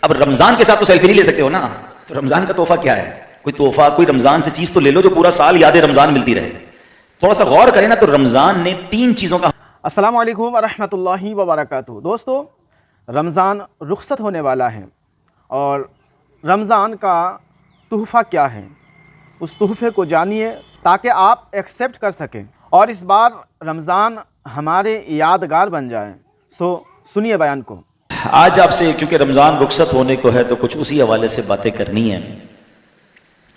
اب رمضان کے ساتھ تو سیلفی نہیں لے سکتے ہو نا، تو رمضان کا تحفہ کیا ہے؟ کوئی تحفہ، کوئی رمضان سے چیز تو لے لو جو پورا سال یاد رمضان ملتی رہے. تھوڑا سا غور کریں نا، تو رمضان نے 3 چیزوں کا. السلام علیکم ورحمۃ اللہ وبرکاتہ. دوستو، رمضان رخصت ہونے والا ہے، اور رمضان کا تحفہ کیا ہے اس تحفے کو جانیے تاکہ آپ ایکسیپٹ کر سکیں اور اس بار رمضان ہمارے یادگار بن جائے. سنیے بیان کو. آج آپ سے کیونکہ رمضان رخصت ہونے کو ہے تو کچھ اسی حوالے سے باتیں کرنی ہیں.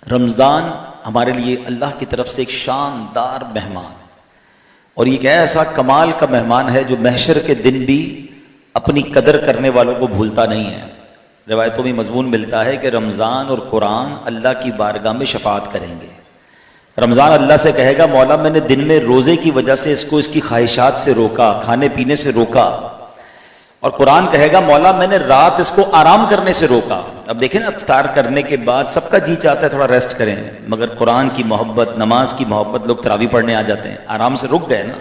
رمضان ہمارے لیے اللہ کی طرف سے ایک شاندار مہمان، اور یہ ایک ایسا کمال کا مہمان ہے جو محشر کے دن بھی اپنی قدر کرنے والوں کو بھولتا نہیں ہے. روایتوں میں مضمون ملتا ہے کہ رمضان اور قرآن اللہ کی بارگاہ میں شفاعت کریں گے. رمضان اللہ سے کہے گا مولا میں نے دن میں روزے کی وجہ سے اس کو اس کی خواہشات سے روکا، کھانے پینے سے روکا، اور قرآن کہے گا مولا میں نے رات اس کو آرام کرنے سے روکا. اب دیکھیں نا، افطار کرنے کے بعد سب کا جی چاہتا ہے تھوڑا ریسٹ کریں، مگر قرآن کی محبت، نماز کی محبت، لوگ تراویح پڑھنے آ جاتے ہیں، آرام سے رک گئے نا.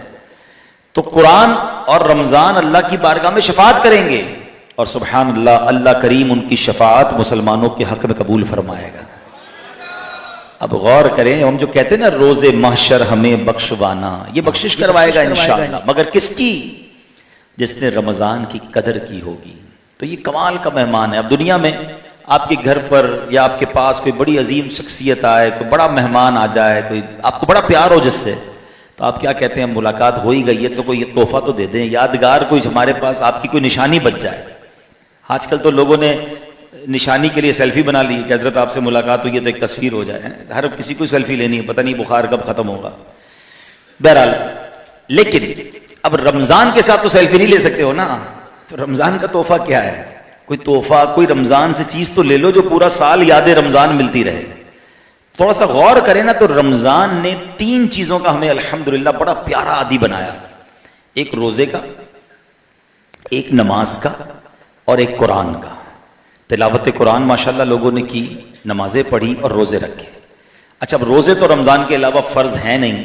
تو قرآن اور رمضان اللہ کی بارگاہ میں شفاعت کریں گے، اور سبحان اللہ، اللہ کریم ان کی شفاعت مسلمانوں کے حق میں قبول فرمائے گا. اب غور کریں، ہم جو کہتے ہیں نا روز محشر ہمیں بخشوانا، یہ بخشش کروائے گا انشاءاللہ، مگر کس کی؟ جس نے رمضان کی قدر کی ہوگی. تو یہ کمال کا مہمان ہے. اب دنیا میں آپ کے گھر پر یا آپ کے پاس کوئی بڑی عظیم شخصیت آئے، کوئی بڑا مہمان آ جائے، کوئی آپ کو بڑا پیار ہو جس سے، تو آپ کیا کہتے ہیں؟ ملاقات ہو ہی گئی ہے تو کوئی تحفہ تو دے دیں، یادگار کوئی ہمارے پاس آپ کی کوئی نشانی بچ جائے. آج کل تو لوگوں نے نشانی کے لیے سیلفی بنا لی کہ حضرت آپ سے ملاقات ہوئی ہے تو ایک تصویر ہو جائے. ہر کسی کو سیلفی لینی ہے، پتہ نہیں بخار کب ختم ہوگا. بہرحال، لیکن اب رمضان کے ساتھ تو سیلفی نہیں لے سکتے ہو نا، تو رمضان کا تحفہ کیا ہے؟ کوئی تحفہ، کوئی رمضان سے چیز تو لے لو جو پورا سال یاد رمضان ملتی رہے. تھوڑا سا غور کریں نا، تو رمضان نے 3 چیزوں کا ہمیں الحمدللہ بڑا پیارا عادی بنایا. ایک روزے کا، ایک نماز کا، اور ایک قرآن کا. تلاوت قرآن ماشاءاللہ لوگوں نے کی، نمازیں پڑھی اور روزے رکھے. اچھا، اب روزے تو رمضان کے علاوہ فرض ہیں نہیں،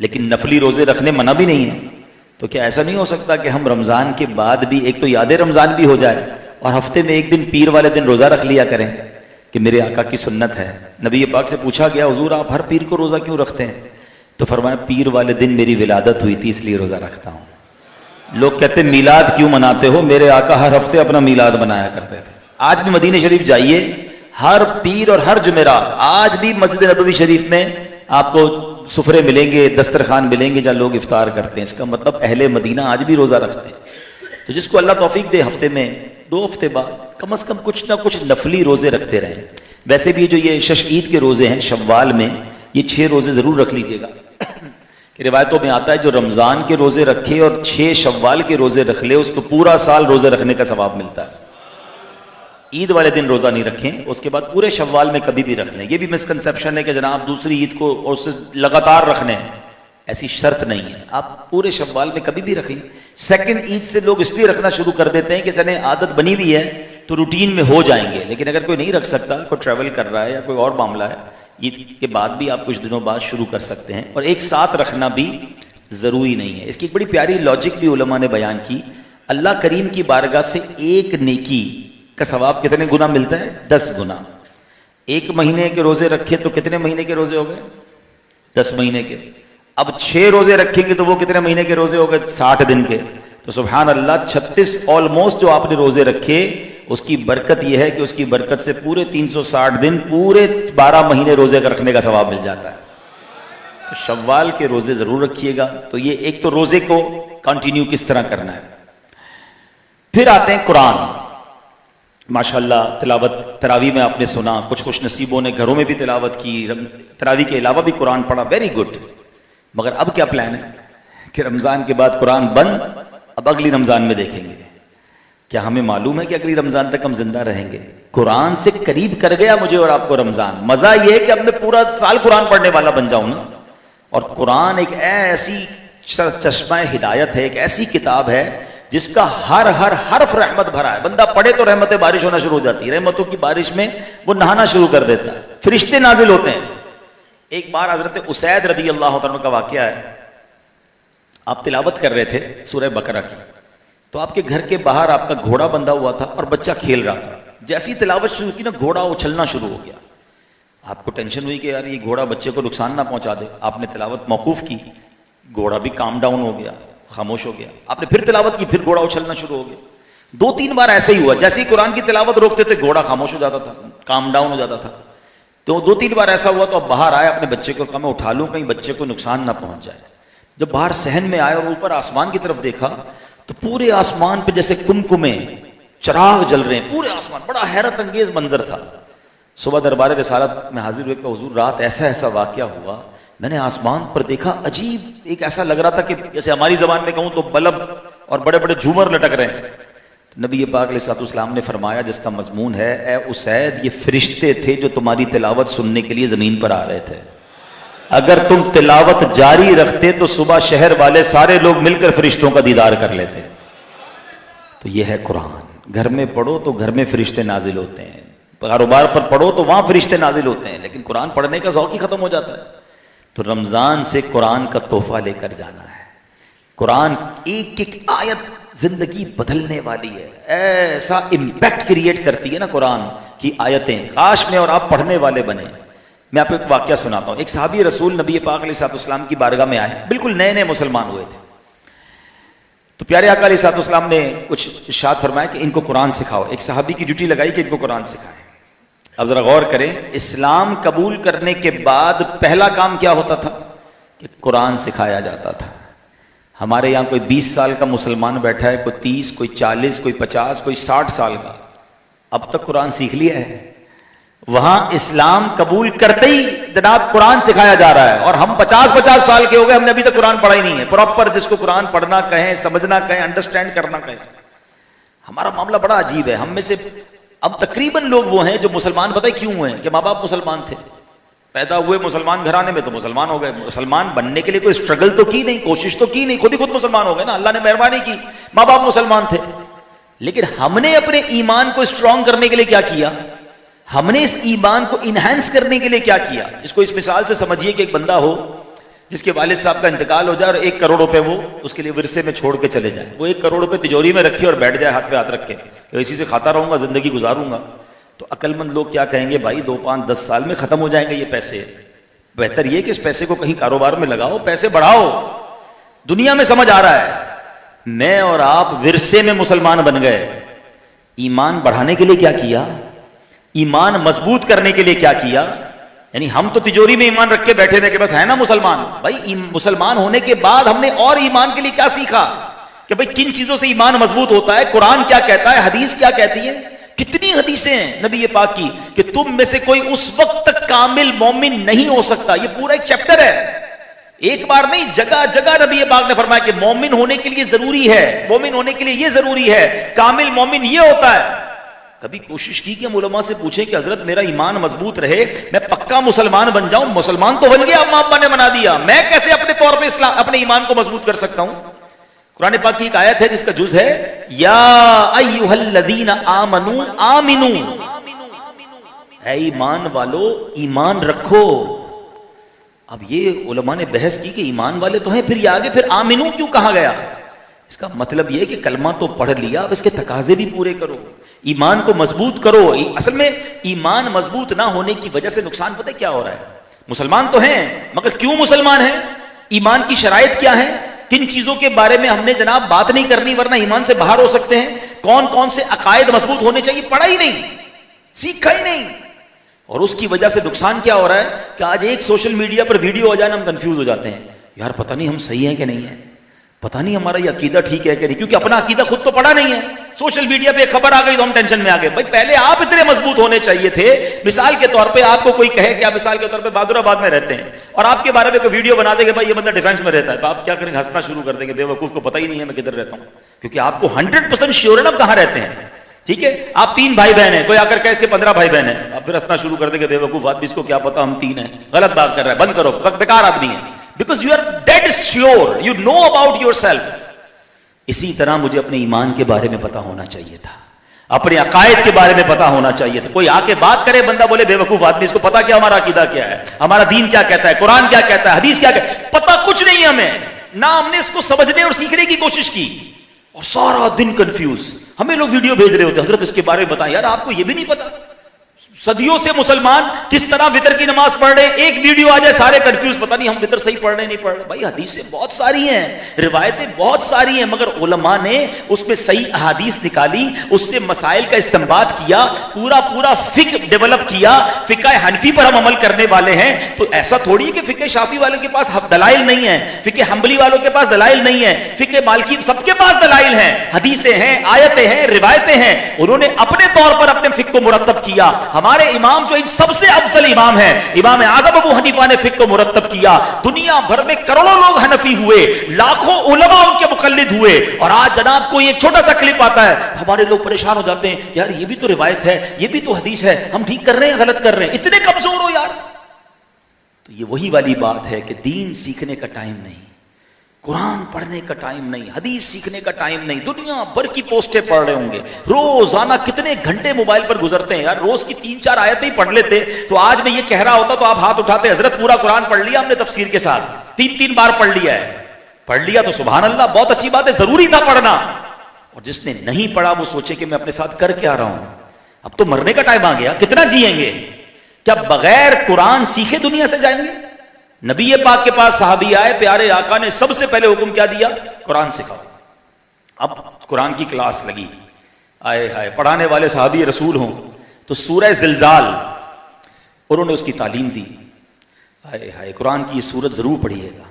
لیکن نفلی روزے رکھنے منع بھی نہیں ہے. تو کیا ایسا نہیں ہو سکتا کہ ہم رمضان کے بعد بھی ایک تو یاد رمضان بھی ہو جائے، اور ہفتے میں ایک دن پیر والے دن روزہ رکھ لیا کریں کہ میرے آقا کی سنت ہے. نبی پاک سے پوچھا گیا حضور آپ ہر پیر کو روزہ کیوں رکھتے ہیں؟ تو فرمایا پیر والے دن میری ولادت ہوئی تھی اس لیے روزہ رکھتا ہوں. لوگ کہتے ہیں میلاد کیوں مناتے ہو؟ میرے آقا ہر ہفتے اپنا میلاد منایا کرتے تھے. آج بھی مدینہ شریف جائیے، ہر پیر اور ہر جمعرات، آج بھی مسجد نبوی شریف میں آپ کو سفرے ملیں گے، دسترخوان ملیں گے جہاں لوگ افطار کرتے ہیں. اس کا مطلب اہل مدینہ آج بھی روزہ رکھتے ہیں. تو جس کو اللہ توفیق دے ہفتے میں 2 ہفتے بعد کم از کم کچھ نہ کچھ نفلی روزے رکھتے رہیں. ویسے بھی جو یہ شش عید کے روزے ہیں شوال میں، یہ 6 روزے ضرور رکھ لیجئے گا. کہ روایتوں میں آتا ہے جو رمضان کے روزے رکھے اور 6 شوال کے روزے رکھ لے اس کو پورا سال روزے رکھنے کا ثواب ملتا ہے. عید والے دن روزہ نہیں رکھیں، اس کے بعد پورے شوال میں کبھی بھی رکھ لیں. یہ بھی مسکنسیپشن ہے کہ جناب دوسری عید کو اور اس سے لگاتار رکھنے ہیں، ایسی شرط نہیں ہے. آپ پورے شوال میں کبھی بھی رکھ لیں. سیکنڈ عید سے لوگ اس لیے رکھنا شروع کر دیتے ہیں کہ چلیں عادت بنی ہوئی ہے تو روٹین میں ہو جائیں گے. لیکن اگر کوئی نہیں رکھ سکتا، کوئی ٹریول کر رہا ہے یا کوئی اور معاملہ ہے، عید کے بعد بھی آپ کچھ دنوں بعد شروع کر سکتے ہیں. اور ایک ساتھ رکھنا بھی ضروری نہیں ہے. اس کی ایک بڑی پیاری لاجک بھی علماء نے بیان کی. اللہ کریم کی بارگاہ سے ایک نیکی کا ثواب کتنے گنا ملتا ہے؟ 10 گنا. 1 مہینے کے روزے رکھے تو کتنے مہینے کے روزے ہو گئے؟ 10 مہینے کے. اب 6 روزے رکھیں گے تو وہ کتنے مہینے کے روزے ہو گئے؟ 60 دن کے. تو سبحان اللہ، 36 آلموسٹ جو آپ نے روزے رکھے، اس کی برکت یہ ہے کہ اس کی برکت سے پورے 360 دن، پورے 12 مہینے روزے کا رکھنے کا ثواب مل جاتا ہے. تو شوال کے روزے ضرور رکھیے گا. تو یہ ایک تو روزے کو کنٹینیو کس طرح کرنا ہے. پھر آتے ہیں قرآن. ماشاءاللہ تلاوت تراویح میں آپ نے سنا، کچھ خوش نصیبوں نے گھروں میں بھی تلاوت کی، تراویح کے علاوہ بھی قرآن پڑھا، ویری گڈ. مگر اب کیا پلان ہے کہ رمضان کے بعد قرآن بند، اب اگلی رمضان میں دیکھیں گے. کیا ہمیں معلوم ہے کہ اگلی رمضان تک ہم زندہ رہیں گے؟ قرآن سے قریب کر گیا مجھے اور آپ کو رمضان. مزہ یہ ہے کہ اب میں پورا سال قرآن پڑھنے والا بن جاؤں نا. اور قرآن ایک ایسی چشمہ ہدایت ہے، ایک ایسی کتاب ہے جس کا ہر حرف رحمت بھرا ہے. بندہ پڑھے تو رحمتیں بارش ہونا شروع ہو جاتی ہے. رحمتوں کی بارش میں وہ نہانا شروع کر دیتا ہے، فرشتے نازل ہوتے ہیں. ایک بار حضرت اسید رضی اللہ عنہ کا واقعہ ہے. آپ تلاوت کر رہے تھے سورہ بقرہ کی، تو آپ کے گھر کے باہر آپ کا گھوڑا بندھا ہوا تھا اور بچہ کھیل رہا تھا. جیسی تلاوت شروع کی نا گھوڑا اچھلنا شروع ہو گیا. آپ کو ٹینشن ہوئی کہ یار یہ گھوڑا بچے کو نقصان نہ پہنچا دے. آپ نے تلاوت موقوف کی, گھوڑا بھی کام ڈاؤن ہو گیا, خاموش ہو گیا. آپ نے پھر تلاوت کی, پھر گھوڑا اچھلنا شروع ہو گیا. 2-3 بار ایسے ہی ہوا. جیسے ہی قرآن کی تلاوت روکتے تھے گھوڑا خاموش ہو جاتا تھا, کام ڈاؤن ہو جاتا تھا. تو 2-3 بار ایسا ہوا تو اب باہر آئے, اپنے بچے کو کہا میں اٹھا لوں کہیں بچے کو نقصان نہ پہنچ جائے. جب باہر صحن میں آئے اور اوپر آسمان کی طرف دیکھا تو پورے آسمان پہ جیسے کمکمے چراغ جل رہے ہیں, پورے آسمان. بڑا حیرت انگیز منظر تھا. صبح دربار رسالت میں حاضر ہوئے کہ حضور رات ایسا ایسا واقعہ ہوا, میں نے آسمان پر دیکھا, عجیب ایک ایسا لگ رہا تھا کہ جیسے ہماری زبان میں کہوں تو بلب اور بڑے بڑے جھومر لٹک رہے ہیں. تو نبی پاک علیہ الصلوۃ والسلام نے فرمایا جس کا مضمون ہے, اے اسید یہ فرشتے تھے جو تمہاری تلاوت سننے کے لیے زمین پر آ رہے تھے. اگر تم تلاوت جاری رکھتے تو صبح شہر والے سارے لوگ مل کر فرشتوں کا دیدار کر لیتے. تو یہ ہے قرآن. گھر میں پڑھو تو گھر میں فرشتے نازل ہوتے ہیں, کاروبار پر پڑھو تو وہاں فرشتے نازل ہوتے ہیں, لیکن قرآن پڑھنے کا ذوق ہی ختم ہو جاتا ہے. تو رمضان سے قرآن کا تحفہ لے کر جانا ہے. قرآن ایک ایک آیت زندگی بدلنے والی ہے, ایسا امپیکٹ کریٹ کرتی ہے نا قرآن کی آیتیں. کاش میں اور آپ پڑھنے والے بنے. میں آپ کو ایک واقعہ سناتا ہوں. ایک صحابی رسول نبی پاک علیہ الصلوۃ والسلام کی بارگاہ میں آئے, بالکل نئے نئے مسلمان ہوئے تھے. تو پیارے آقا علیہ الصلوۃ والسلام نے کچھ ارشاد فرمایا کہ ان کو قرآن سکھاؤ. ایک صحابی کی ڈیوٹی لگائی کہ ان کو قرآن سکھائیں. اب ذرا غور کریں, اسلام قبول کرنے کے بعد پہلا کام کیا ہوتا تھا کہ قرآن سکھایا جاتا تھا. ہمارے یہاں کوئی 20 سال کا مسلمان بیٹھا ہے, کوئی 30, کوئی 40, کوئی 50, کوئی 60 سال کا, اب تک قرآن سیکھ لیا ہے. وہاں اسلام قبول کرتے ہی جناب قرآن سکھایا جا رہا ہے, اور ہم 50 سال کے ہو گئے, ہم نے ابھی تک قرآن پڑھا ہی نہیں ہے پراپر, جس کو قرآن پڑھنا کہیں, سمجھنا کہیں, انڈرسٹینڈ کرنا کہیں. ہمارا معاملہ بڑا عجیب ہے. ہم میں سے اب تقریباً لوگ وہ ہیں جو مسلمان پتہ کیوں ہوئے ہیں کہ ماں باپ مسلمان تھے, پیدا ہوئے مسلمان گھرانے میں تو مسلمان ہو گئے. مسلمان بننے کے لیے کوئی اسٹرگل تو کی نہیں, کوشش تو کی نہیں, خود ہی خود مسلمان ہو گئے نا, اللہ نے مہربانی کی. ماں باپ مسلمان تھے, لیکن ہم نے اپنے ایمان کو اسٹرانگ کرنے کے لیے کیا کیا, ہم نے اس ایمان کو انہینس کرنے کے لیے کیا کیا. اس کو اس مثال سے سمجھیے کہ ایک بندہ ہو جس کے والد صاحب کا انتقال ہو جائے اور 1 کروڑ روپے وہ اس کے لیے ورثے میں چھوڑ کے چلے جائیں. وہ 1 کروڑ روپے تجوری میں رکھے اور بیٹھ جائے ہاتھ پہ ہاتھ رکھ کے کہ اسی سے کھاتا رہوں گا, زندگی گزاروں گا. تو عقل مند لوگ کیا کہیں گے, بھائی 2, 5, 10 سال میں ختم ہو جائیں گے یہ پیسے, بہتر یہ کہ اس پیسے کو کہیں کاروبار میں لگاؤ, پیسے بڑھاؤ. دنیا میں سمجھ آ رہا ہے. میں اور آپ ورثے میں مسلمان بن گئے. ایمان بڑھانے کے لیے کیا کیا, ایمان مضبوط کرنے کے لیے کیا کیا. یعنی ہم تو تجوری میں ایمان رکھ کے بیٹھے تھے کہ بس ہے نا مسلمان. بھائی مسلمان ہونے کے بعد ہم نے اور ایمان کے لیے کیا سیکھا کہ بھائی کن چیزوں سے ایمان مضبوط ہوتا ہے, قرآن کیا کہتا ہے, حدیث کیا کہتی ہے. کتنی حدیثیں ہیں نبی پاک کی کہ تم میں سے کوئی اس وقت تک کامل مومن نہیں ہو سکتا. یہ پورا ایک چیپٹر ہے, ایک بار نہیں, جگہ جگہ نبی پاک نے فرمایا کہ مومن ہونے کے لیے ضروری ہے, مومن ہونے کے لیے یہ ضروری ہے, کامل مومن یہ ہوتا ہے. کبھی کوشش کی کہ ہم علماء سے پوچھیں کہ حضرت میرا ایمان مضبوط رہے, میں پکا مسلمان بن جاؤں. مسلمان تو بن گیا, ماں ابا نے بنا دیا, میں کیسے اپنے طور پہ اسلام اپنے ایمان کو مضبوط کر سکتا ہوں. قرآن پاک کی ایک آیت ہے جس کا جز ہے یا ایھا الذین آمنوا آمنوا, اے ایمان والو ایمان رکھو. اب یہ علماء نے بحث کی کہ ایمان والے تو ہیں, پھر یہ آگے پھر آمنو کیوں کہا گیا. اس کا مطلب یہ کہ کلمہ تو پڑھ لیا, اب اس کے تقاضے بھی پورے کرو, ایمان کو مضبوط کرو. اصل میں ایمان مضبوط نہ ہونے کی وجہ سے نقصان پتہ کیا ہو رہا ہے. مسلمان تو ہیں مگر کیوں مسلمان ہیں, ایمان کی شرائط کیا ہیں, کن چیزوں کے بارے میں ہم نے جناب بات نہیں کرنی ورنہ ایمان سے باہر ہو سکتے ہیں, کون کون سے عقائد مضبوط ہونے چاہیے, پڑھا ہی نہیں, سیکھا ہی نہیں. اور اس کی وجہ سے نقصان کیا ہو رہا ہے کہ آج ایک سوشل میڈیا پر ویڈیو ہو جائے نا ہم کنفیوز ہو جاتے ہیں, یار پتہ نہیں ہم صحیح ہیں کہ نہیں ہیں, پتہ نہیں ہمارا یہ عقیدہ ٹھیک ہے کہ نہیں, کیونکہ اپنا عقیدہ خود تو پڑھا نہیں ہے. سوشل میڈیا پہ خبر آ گئی تو ہم ٹینشن میں آ گئے. بھائی پہلے آپ اتنے مضبوط ہونے چاہیے تھے. مثال کے طور پہ آپ کو کوئی کہے کہ آپ مثال کے طور پہ بہادر آباد میں رہتے ہیں اور آپ کے بارے میں کوئی ویڈیو بنا دے کہ بھائی یہ بندہ ڈیفینس میں رہتا ہے, تو آپ کیا کریں گے, ہنسنا شروع کر دیں گے, بے وقوف کو پتہ ہی نہیں ہے میں کدھر رہتا ہوں, کیونکہ آپ کو 100% شیور ہے نا کہاں رہتے ہیں. ٹھیک ہے, آپ 3 بھائی بہن ہیں, کوئی آ کر کہ اس کے 15 بھائی بہن ہیں, آپ پھر ہنسنا شروع کر دیں گے, بے وقوف آدمی, اس کو کیا پتا ہم 3 ہیں, غلط بات کر رہا ہے, بند کرو, بیکار آدمی ہے. Because you are dead sure, you know about yourself. اسی طرح مجھے اپنے ایمان کے بارے میں پتا ہونا چاہیے تھا, اپنے عقائد کے بارے میں پتا ہونا چاہیے تھا. کوئی آ کے بات کرے, بندہ بولے بے وقوف آدمی, اس کو پتا کیا ہمارا عقیدہ کیا ہے, ہمارا دین کیا کہتا ہے, قرآن کیا کہتا ہے, حدیث کیا کہتا ہے, پتا کچھ نہیں ہمیں, نہ ہم نے اس کو سمجھنے اور سیکھنے کی کوشش کی. اور سارا دن کنفیوز. ہمیں لوگ ویڈیو بھیج رہے ہوتے ہیں, حضرت اس کے بارے میں بتائیں. یار آپ کو یہ بھی نہیں پتا صدیوں سے مسلمان کس طرح وتر کی نماز پڑھ رہے ہیں, ایک ویڈیو آ جائے سارے کنفیوز, پتہ نہیں ہم وتر صحیح پڑھ رہے ہیں نہیں پڑھ رہے. بھائی حدیثیں بہت ساری ہیں, روایتیں بہت ساری ہیں, مگر علماء نے اس میں صحیح احادیث نکالی, اس سے مسائل کا استنباط کیا, پورا فقہ ڈیولپ کیا. فقہ حنفی پر ہم عمل کرنے والے ہیں, تو ایسا تھوڑی ہے کہ فقہ شافعی والوں کے پاس دلائل نہیں ہیں, فقہ حنبلی والوں کے پاس دلائل نہیں ہیں, فقہ مالکی سب کے پاس دلائل ہیں, حدیثیں ہیں, آیتیں ہیں, روایتیں ہیں. انہوں نے اپنے طور پر اپنے فقہ کو مرتب کیا. ہمارے امام جو ان سب سے افضل امام ہیں, امام اعظم ابو حنیفہ نے فقہ کو مرتب کیا. دنیا بھر میں کروڑوں لوگ حنفی ہوئے, لاکھوں علماء ان کے مقلد ہوئے, اور آج جناب کوئی ایک چھوٹا سا کلپ آتا ہے, ہمارے لوگ پریشان ہو جاتے ہیں, یار یہ بھی تو روایت ہے, یہ بھی تو حدیث ہے, ہم ٹھیک کر رہے ہیں غلط کر رہے ہیں, اتنے کمزور ہو یار. تو یہ وہی والی بات ہے کہ دین سیکھنے کا ٹائم نہیں, قرآن پڑھنے کا ٹائم نہیں, حدیث سیکھنے کا ٹائم نہیں. دنیا بھر کی پوسٹیں پڑھ رہے ہوں گے, روزانہ کتنے گھنٹے موبائل پر گزرتے ہیں یار. روز کی 3-4 آیتیں ہی پڑھ لیتے, تو آج میں یہ کہہ رہا ہوتا تو آپ ہاتھ اٹھاتے, حضرت پورا قرآن پڑھ لیا ہم نے تفسیر کے ساتھ, 3 بار پڑھ لیا ہے. پڑھ لیا تو سبحان اللہ, بہت اچھی بات ہے, ضروری تھا پڑھنا. اور جس نے نہیں پڑھا وہ سوچے کہ میں اپنے ساتھ کر کے آ رہا ہوں, اب تو مرنے کا ٹائم آ گیا, کتنا جیئیں گے, کیا بغیر قرآن سیکھے دنیا سے جائیں گے؟ نبی پاک کے پاس صحابی آئے, پیارے آقا نے سب سے پہلے حکم کیا دیا, قرآن سکھاؤ. اب قرآن کی کلاس لگی, آئے ہائے, پڑھانے والے صحابی رسول ہوں تو سورہ زلزال انہوں نے اس کی تعلیم دی. آئے ہائے, قرآن کی یہ سورت ضرور پڑھیے گا.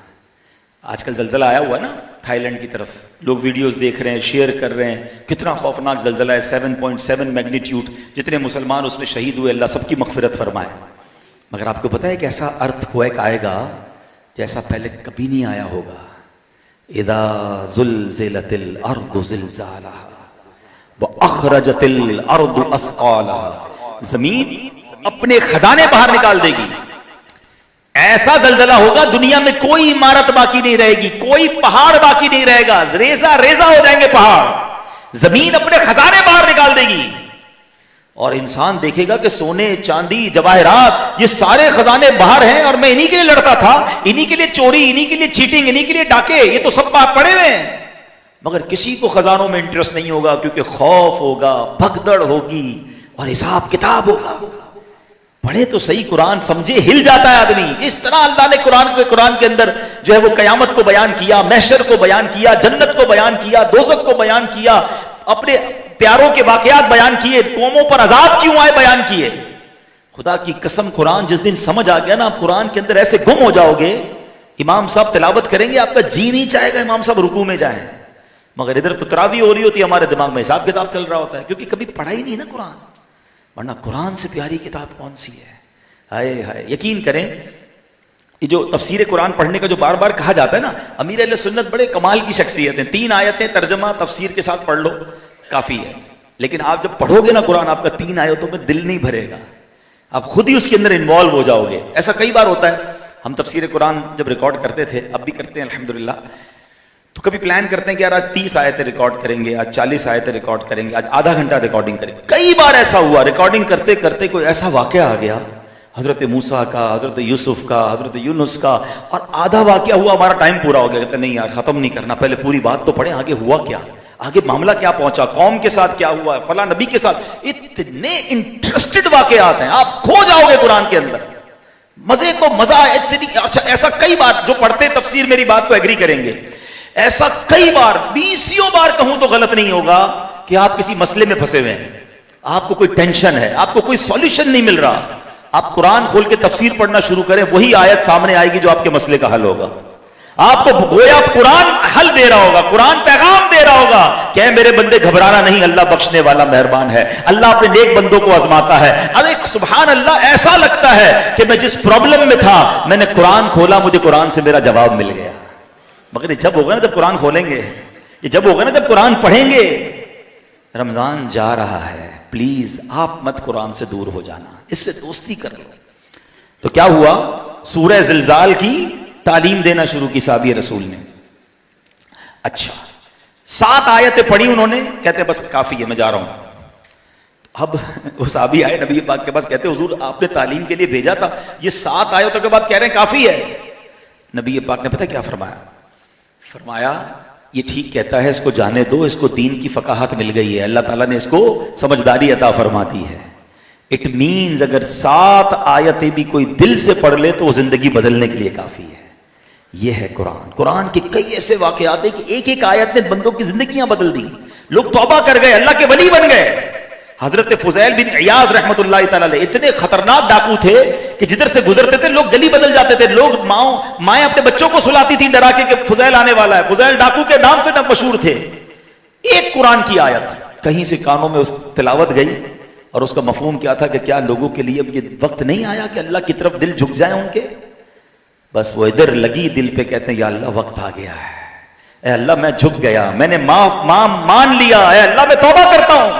آج کل زلزلہ آیا ہوا ہے نا تھائی لینڈ کی طرف, لوگ ویڈیوز دیکھ رہے ہیں, شیئر کر رہے ہیں, کتنا خوفناک زلزلہ ہے, 7.7 میگنیٹیوڈ, جتنے مسلمان اس میں شہید ہوئے, اللہ سب کی مغفرت فرمائے. مگر آپ کو پتا ہے کہ ایسا ارتھ کویک آئے گا جیسا پہلے کبھی نہیں آیا ہوگا. اذا زلزلت الارض زلزالها واخرجت الارض اثقالها, زمین اپنے خزانے باہر نکال دے گی. ایسا زلزلہ ہوگا دنیا میں کوئی عمارت باقی نہیں رہے گی, کوئی پہاڑ باقی نہیں رہے گا, ریزہ ریزہ ہو جائیں گے پہاڑ. زمین اپنے خزانے باہر نکال دے گی, اور انسان دیکھے گا کہ سونے, چاندی, جواہرات, یہ سارے خزانے باہر ہیں, اور میں انہی کے لیے لڑتا تھا, انہی کے لیے چوری, انہی کے لیے چیٹنگ, انہی کے لیے ڈاکے, یہ تو سب بات پڑے ہوئے ہیں. مگر کسی کو خزانوں میں انٹرسٹ نہیں ہوگا, کیونکہ خوف ہوگا, بھگدڑ ہوگی, اور حساب کتاب ہوگا. پڑھے تو صحیح قرآن, سمجھے, ہل جاتا ہے آدمی. اس طرح اللہ نے قرآن کے اندر جو ہے وہ قیامت کو بیان کیا, محشر کو بیان کیا, جنت کو بیان کیا, دوزخ کو بیان کیا, اپنے پیاروں کے واقعات بیان کیے, قوموں پر عذاب کیوں آئے بیان کیے. خدا کی قسم قرآن جس دن سمجھ آ گیا نا, آپ قرآن کے اندر ایسے گم ہو جاؤ گے, امام صاحب تلاوت کریں گے, آپ کا جی نہیں چاہے گا امام صاحب رکوع میں جائیں. مگر ادھر تو تراویح ہو رہی ہوتی ہے, ہمارے دماغ میں حساب کتاب چل رہا ہوتا ہے, کیونکہ کبھی پڑھا ہی نہیں نا قرآن. ورنہ قرآن سے پیاری کتاب کون سی ہے. ہائے ہائے, یقین کریں یہ جو تفسیر قرآن پڑھنے کا جو بار بار کہا جاتا ہے نا, امیر اہل سنت بڑے کمال کی شخصیت ہیں. 3 آیتیں ترجمہ تفسیر کے ساتھ پڑھ لو کافی ہے, لیکن آپ جب پڑھو گے نا قرآن, آپ کا 3 آیتوں میں دل نہیں بھرے گا, آپ خود ہی اس کے اندر انوالو ہو جاؤ گے. ایسا کئی بار ہوتا ہے. ہم تفسیر قرآن جب ریکارڈ کرتے تھے, اب بھی کرتے ہیں الحمدللہ, تو کبھی پلان کرتے ہیں کہ یار آج 30 آیتیں ریکارڈ کریں گے, آج 40 آیتیں ریکارڈ کریں گے, آج آدھا گھنٹہ ریکارڈنگ کریں گے. کئی بار ایسا ہوا, ریکارڈنگ کرتے کرتے کوئی ایسا واقعہ آ گیا, حضرت موسیٰ کا, حضرت یوسف کا, حضرت یونس کا, اور آدھا واقعہ ہوا, ہمارا ٹائم پورا ہو گیا. کہتے نہیں یار ختم نہیں کرنا, پہلے پوری بات تو پڑھیں, آگے ہوا کیا, آگے معاملہ کیا پہنچا, قوم کے ساتھ کیا ہوا, فلاں نبی کے ساتھ. اتنے انٹرسٹڈ واقعات ہیں, آپ کھو جاؤ گے قرآن کے اندر, مزے کو مزہ. اچھا ایسا کئی بار, جو پڑھتے تفسیر میری بات کو ایگری کریں گے, ایسا کئی بار, 20 بار کہوں تو غلط نہیں ہوگا کہ آپ کسی مسئلے میں پھنسے ہوئے ہیں, آپ کو کوئی ٹینشن ہے, آپ کو کوئی سولوشن نہیں مل رہا, آپ قرآن کھول کے تفسیر پڑھنا شروع کریں, وہی آیت سامنے آئے گی جو آپ کے مسئلے کا حل ہوگا. آپ کو گویا قرآن حل دے رہا ہوگا, قرآن پیغام دے رہا ہوگا کہ اے میرے بندے گھبرانا نہیں, اللہ بخشنے والا مہربان ہے, اللہ اپنے نیک بندوں کو آزماتا ہے. ارے سبحان اللہ, ایسا لگتا ہے کہ میں جس پرابلم میں تھا, میں نے قرآن کھولا, مجھے قرآن سے میرا جواب مل گیا. مگر یہ جب ہوگا نا جب قرآن کھولیں گے, یہ جب ہوگا نا جب قرآن پڑھیں گے. رمضان جا رہا ہے, پلیز آپ مت قرآن سے دور ہو جانا, اس سے دوستی کر لو. تو کیا ہوا, سورہ زلزال کی تعلیم دینا شروع کی صحابی رسول نے. اچھا 7 آیتیں پڑھی انہوں نے, کہتے بس کافی ہے, میں جا رہا ہوں. اب وہ صحابی آئے نبی پاک کے پاس, کہتے حضور آپ نے تعلیم کے لیے بھیجا تھا, یہ 7 آیتوں کے بعد کہہ رہے ہیں کافی ہے. نبی پاک نے پتہ کیا فرمایا, فرمایا یہ ٹھیک کہتا ہے، اس کو جانے دو، اس کو دین کی فقاہت مل گئی ہے، اللہ تعالیٰ نے اس کو سمجھداری عطا فرما دی ہے. اٹ مینز اگر 7 آیتیں بھی کوئی دل سے پڑھ لے تو وہ زندگی بدلنے کے لیے کافی ہے. یہ ہے قرآن. قرآن کے کئی ایسے واقعات ہیں کہ ایک ایک آیت نے بندوں کی زندگیاں بدل دی. لوگ توبہ کر گئے، اللہ کے ولی بن گئے. حضرت فضیل بن عیاض رحمۃ اللہ تعالی علیہ اتنے خطرناک ڈاکو تھے کہ جدھر سے گزرتے تھے لوگ گلی بدل جاتے تھے. لوگ مائیں اپنے بچوں کو سلاتی تھیں ڈرا کے کہ فضیل آنے والا ہے. فضیل ڈاکو کے نام سے مشہور تھے. ایک قرآن کی آیت کہیں سے کانوں میں اس تلاوت گئی اور اس کا مفہوم کیا تھا کہ کیا لوگوں کے لیے اب یہ وقت نہیں آیا کہ اللہ کی طرف دل جھک جائیں ان کے؟ بس وہ ادھر لگی دل پہ، کہتے ہیں یا اللہ وقت آ گیا ہے، اے اللہ میں جھک گیا، میں نے مان لیا، اے اللہ میں توبہ کرتا ہوں.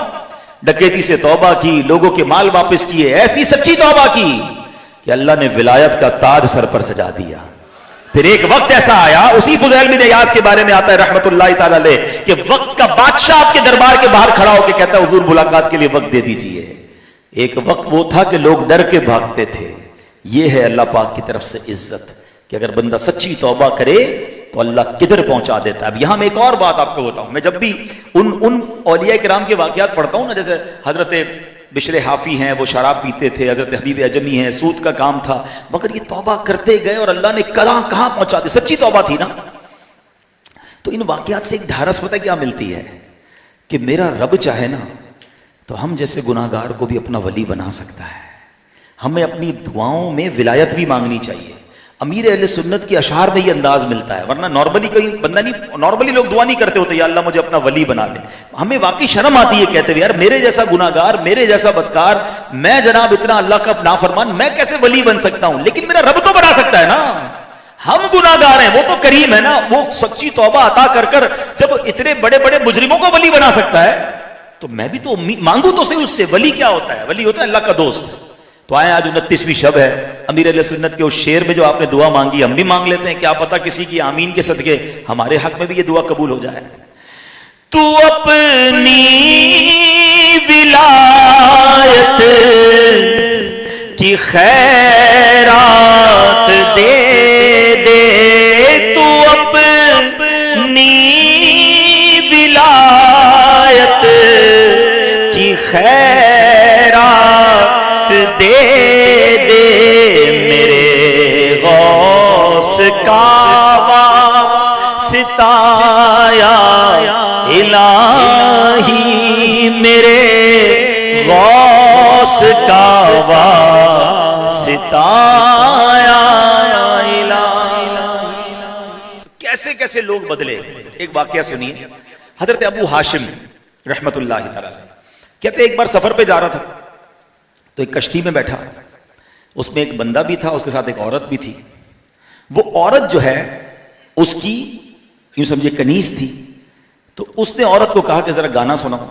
ڈکیتی سے توبہ کی، لوگوں کے مال واپس کیے، ایسی سچی توبہ کی کہ اللہ نے ولایت کا تاج سر پر سجا دیا. پھر ایک وقت ایسا آیا، اسی فضیل بن عیاض کے بارے میں آتا ہے رحمت اللہ تعالی علیہ کہ وقت کا بادشاہ آپ کے دربار کے باہر کھڑا ہو کے کہتا ہے حضور ملاقات کے لیے وقت دے دیجئے. ایک وقت وہ تھا کہ لوگ ڈر کے بھاگتے تھے. یہ ہے اللہ پاک کی طرف سے عزت کہ اگر بندہ سچی توبہ کرے تو اللہ کدھر پہنچا دیتا ہے. اب یہاں میں ایک اور بات آپ کو بتاؤں، میں جب بھی ان اولیاء کرام کے واقعات پڑھتا ہوں نا، جیسے حضرت بشر حافی ہیں، وہ شراب پیتے تھے، حضرت حبیب اعجمی ہیں، سود کا کام تھا، مگر یہ توبہ کرتے گئے اور اللہ نے کہاں پہنچا دی. سچی توبہ تھی نا. تو ان واقعات سے ایک ڈھارس پتہ کیا ملتی ہے کہ میرا رب چاہے نا تو ہم جیسے گناہگار کو بھی اپنا ولی بنا سکتا ہے. ہمیں اپنی دعاؤں میں ولایت بھی مانگنی چاہیے. امیر اہل سنت کی اشعار میں یہ انداز ملتا ہے، ورنہ نارملی کوئی بندہ نہیں، نارملی لوگ دعا نہیں کرتے ہوتے یا اللہ مجھے اپنا ولی بنا لے. ہمیں واقعی شرم آتی ہے کہتے ہوئے، یار میرے جیسا گناہگار، میرے جیسا بدکار، میں جناب اتنا اللہ کا نافرمان، میں کیسے ولی بن سکتا ہوں؟ لیکن میرا رب تو بنا سکتا ہے نا. ہم گناہگار ہیں، وہ تو کریم ہے نا، وہ سچی توبہ عطا کر کر جب اتنے بڑے بڑے مجرموں کو ولی بنا سکتا ہے تو میں بھی تو مانگوں تو صحیح اس سے. ولی کیا ہوتا ہے؟ ولی ہوتا ہے اللہ کا دوست. تو آئے آج 29ویں شب ہے، امیر علیہ سنت کے اس شعر میں جو آپ نے دعا مانگی ہم بھی مانگ لیتے ہیں، کیا پتہ کسی کی آمین کے صدقے ہمارے حق میں بھی یہ دعا قبول ہو جائے. تو اپنی ولایت کی خیرات دے دے، تو اپنی ولایت کی خیرات دے دے، میرے غوث کا واسطہ یا الہی، میرے غوث کا واسطہ یا الہی. کیسے کیسے لوگ بدلے. ایک واقعہ سنیے، حضرت ابو ہاشم رحمت اللہ تعالی کہتے ایک بار سفر پہ جا رہا تھا تو ایک کشتی میں بیٹھا، اس میں ایک بندہ بھی تھا، اس کے ساتھ ایک عورت بھی تھی. وہ عورت جو ہے اس کی یوں سمجھے کنیز تھی، تو اس نے عورت کو کہا کہ ذرا گانا سناؤ.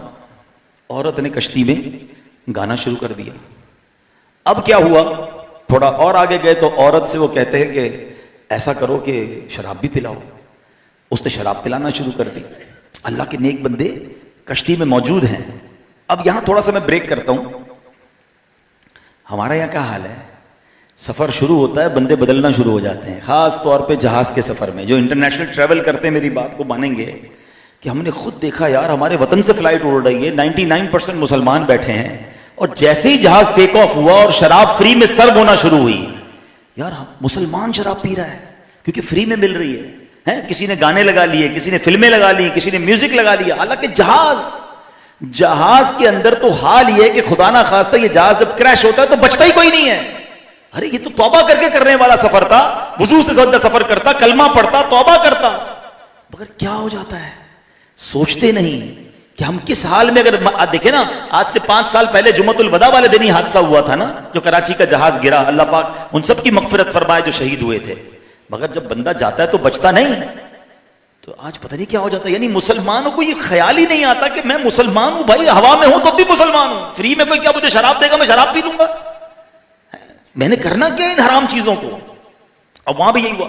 عورت نے کشتی میں گانا شروع کر دیا. اب کیا ہوا، تھوڑا اور آگے گئے تو عورت سے وہ کہتے ہیں کہ ایسا کرو کہ شراب بھی پلاؤ. اس نے شراب پلانا شروع کر دی. اللہ کے نیک بندے کشتی میں موجود ہیں. اب یہاں تھوڑا سا میں بریک کرتا ہوں. ہمارا یہاں کیا حال ہے، سفر شروع ہوتا ہے بندے بدلنا شروع ہو جاتے ہیں، خاص طور پہ جہاز کے سفر میں. جو انٹرنیشنل ٹریول کرتے ہیں میری بات کو مانیں گے کہ ہم نے خود دیکھا یار ہمارے وطن سے فلائٹ اڑ رہی ہے، 99% مسلمان بیٹھے ہیں، اور جیسے ہی جہاز ٹیک آف ہوا اور شراب فری میں سرو ہونا شروع ہوئی، یار مسلمان شراب پی رہا ہے کیونکہ فری میں مل رہی ہے. کسی نے گانے لگا لیے، کسی نے فلمیں لگا لی، کسی نے میوزک لگا لیا. حالانکہ جہاز کے اندر تو حال یہ ہے کہ خدا نہ خواستہ یہ جہاز جب کریش ہوتا ہے تو بچتا ہی کوئی نہیں ہے. ارے یہ تو توبہ کر کے کرنے والا سفر تھا، وضو سے سفر کرتا، کلمہ پڑھتا، توبہ کرتا، مگر کیا ہو جاتا ہے سوچتے نہیں کہ ہم کس حال میں. اگر دیکھیں نا، آج سے 5 سال پہلے جمعۃ الوداع والے دن ہی حادثہ ہوا تھا نا، جو کراچی کا جہاز گرا. اللہ پاک ان سب کی مغفرت فرمائے جو شہید ہوئے تھے. مگر جب بندہ جاتا ہے تو بچتا نہیں. تو آج پتہ نہیں کیا ہو جاتا ہے. یعنی مسلمانوں کو یہ خیال ہی نہیں آتا کہ میں مسلمان ہوں بھائی، ہوا میں ہوں تو بھی مسلمان ہوں. فری میں کوئی کیا مجھے شراب دے گا میں شراب پی لوں گا؟ میں نے کرنا کیا ان حرام چیزوں کو؟ اب وہاں بھی یہی ہوا.